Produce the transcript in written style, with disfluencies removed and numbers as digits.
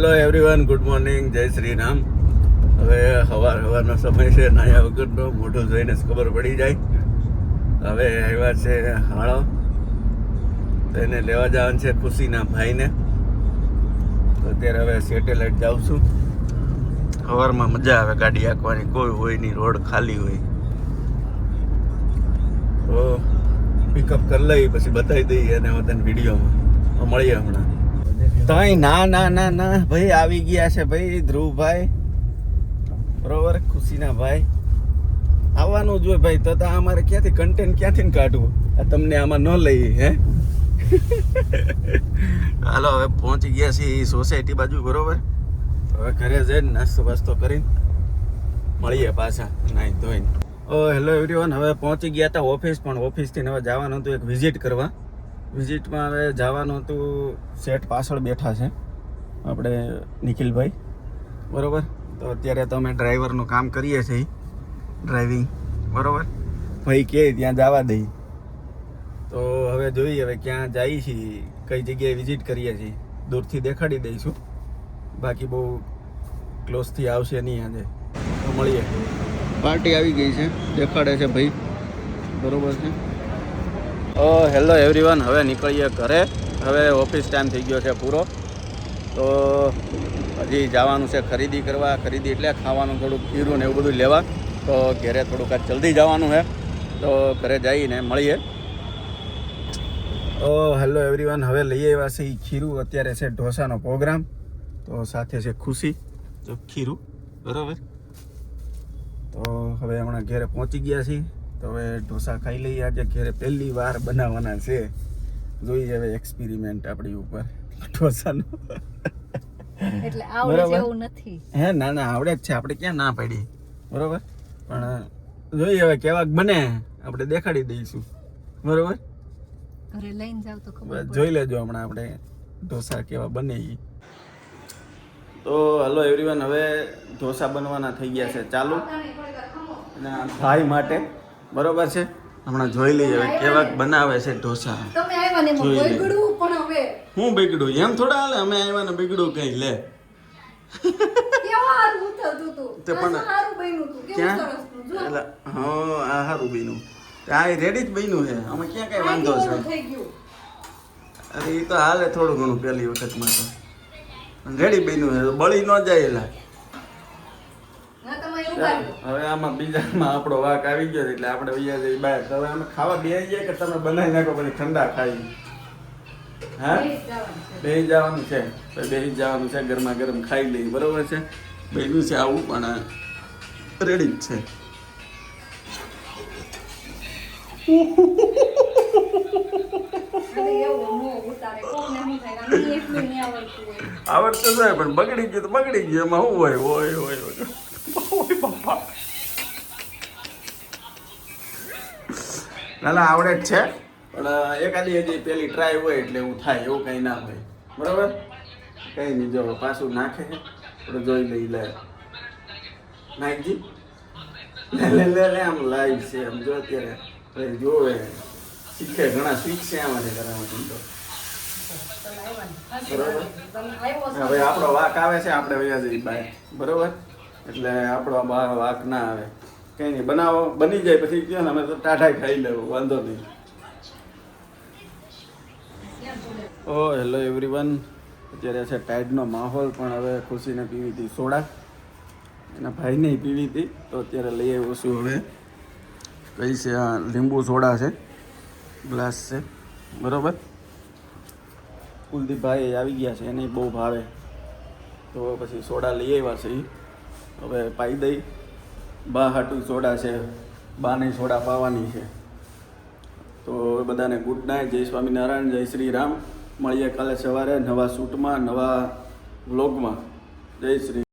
Hello everyone, good morning, જય શ્રી રામ. હવે સવારનો સમય છે, નાયા વગરનો મોઢું જોઈને જ ખબર પડી જાય. હવે આવ્યા છે હાળો, તો એને લેવા જવાનું છે ખુશીના ભાઈને. તો અત્યારે હવે સેટેલાઇટ જાઉં છું. સવારમાં મજા આવે ગાડી હાંકવાની, કોઈ હોય નહીં, રોડ ખાલી હોય. તો પિકઅપ કરી લઈ, પછી બતાવી દઈએ અને તને વિડીયોમાં મળીએ હમણાં. તઈ ના ભાઈ આવી ગયા છે ભાઈ ધ્રુવભાઈ, બરોબર, ખુશીના ભાઈ આવવાનું જોઈએ ભાઈ. તો અમારે ક્યાંથી કન્ટેન્ટ ક્યાંથી કાઢવું, આ તમને આમાં ન લઈએ હે. હાલો હવે પહોંચી ગયા છીએ સોસાયટી બાજુ, બરોબર. હવે ઘરે જઈને નાસ્તો બાસ્તો કરીને મળીએ પાછા નાઈ ધોઈને. હેલો એવરીવન, હવે પહોંચી ગયા હતા ઓફિસ, પણ ઓફિસથી હવે જવાનું હતું એક વિઝિટ કરવા. વિઝિટમાં હવે જવાનું હતું, સેટ પાછળ બેઠા છે આપણે નિખિલભાઈ, બરાબર. તો અત્યારે તો અમે ડ્રાઈવરનું કામ કરીએ છીએ, ડ્રાઇવિંગ, બરાબર. ભાઈ કે ત્યાં જવા દઈએ, તો હવે જોઈએ હવે ક્યાં જઈએ છીએ, કઈ જગ્યાએ વિઝિટ કરીએ છીએ. દૂરથી દેખાડી દઈશું, બાકી બહુ ક્લોઝથી આવશે નહીં આજે. તો મળીએ. પાર્ટી આવી ગઈ છે, દેખાડે છે ભાઈ, બરાબર છે. હેલો એવરીવન, હવે નીકળીએ ઘરે. હવે ઓફિસ ટાઈમ થઈ ગયો છે પૂરો, તો હજી જવાનું છે ખરીદી કરવા. ખરીદી એટલે ખાવાનું, થોડુંક ખીરું ને એવું બધું લેવા. તો ઘરે થોડુંક આજ જલ્દી જવાનું છે, તો ઘરે જઈને મળીએ. હેલો એવરીવન, હવે લઈ આવ્યા છે એ ખીરું. અત્યારે છે ઢોસાનો પ્રોગ્રામ, તો સાથે છે ખુશી, તો ખીરું, બરાબર. તો હવે હમણાં ઘરે પહોંચી ગયા છીએ, તો હવે ઢોસા ખાઈ લઈએ. આજે ઘરે પહેલી વાર બનાવવાના છે, જોઈએ હવે એક્સપેરિમેન્ટ આપણી ઉપર ઢોસાનો. એટલે આવડે એવું નથી હે, ના આવડે જ છે, આપણે ક્યાં ના પાડી, બરોબર. પણ જોઈએ હવે કેવાક બને, આપણે દેખાડી દઈશું, બરોબર. ઘરે લઈને જાવ તો ખબર પડે. જોઈ લેજો હમણાં આપણે ઢોસા કેવા બને ઈ. તો હલો એવરીવન, હવે ઢોસા બનવાના થઈ ગયા છે ચાલુ, અને ભાઈ માટે, બરોબર છે. હમણાં જોઈ લઈએ હવે કેવાક બનાવે છે ઢોસા. તમે આવ્યા ને એમાં બગડું, પણ હવે હું બગડું એમ થોડા હાલે, અમે આવ્યા ને બગડું કઈ લે. કેવું હારું થતું હતું, તે પણ સારું બન્યું હતું, કેવું ક્યાં સરસ હતું જો. એટલે હા, આ સારું બન્યું, આ રેડી જ બન્યું છે, અમે ક્યાં કઈ વાંધો છે. થઈ ગયું. અરે એ તો હાલે થોડું ઘણું પહેલી વખતમાં, તો રેડી બન્યું છે, બળી ન જાય. એલા ના તમે એવું કાઢો. હવે આમાં બીજામાં આપણો વાક આવી ગયો, એટલે આપણે વૈયા જઈએ બહાર. તો હવે અમે ખાવા બેસી જઈએ કે તમે બનાવી નાખો, પછી ઠંડા ખાઈ? હા, બેસી જવાનું છે, બેસી જવાનું છે, ગરમા ગરમ ખાઈ લઈએ, બરોબર છે. બન્યું છે આવું, પણ રેડી જ છે. આવડતું જાય, પણ બગડી ગયું તો બગડી ગયું, એમાં શું હોય? હોય પપ્પા, ના આવડે જ છે, પણ એકાદી હજી પેલી ટ્રાય હોય એટલે એવું થાય, એવું કંઈ ના હોય, બરાબર. કંઈ નહીં, જો પાછું નાખે આપણે જોઈ લઈ. લે નાખજી, લે આમ લાઈવ છે, આમ જો અત્યારે જોવે, શીખે, ઘણા શીખશે આમાંથી કરવાથી. તો બરોબર, હવે આપણો વાક આવે છે, આપણે વયા જઈએ બહાર, બરોબર. એટલે આપણો બહાર વાક ના આવે. કંઈ નહીં, બનાવો, બની જાય પછી કહો ને, અમે તો ટાઢા ખાઈ લેવું, વાંધો નહીં. હેલો એવરીવન, અત્યારે છે ટાઈડનો માહોલ, પણ હવે ખુશીને પીવી હતી સોડા, એના ભાઈને પીવી હતી, તો અત્યારે લઈ આવ્યો છું. હવે કઈ છે, આ લીંબુ સોડા છે, ગ્લાસ છે, બરોબર. કુલદીપભાઈ આવી ગયા છે, એને બહુ ભાવે, તો પછી સોડા લઈ આવ્યા છે. હવે પાઈ દઈ. બા હાટું સોડા છે, બાને સોડા પાવાની છે. તો બધાને ગુડ નાઇટ, જય સ્વામિનારાયણ, જય શ્રી રામ. મળીએ કાલે સવારે નવા શૂટમાં, નવા વ્લોગમાં. જય શ્રી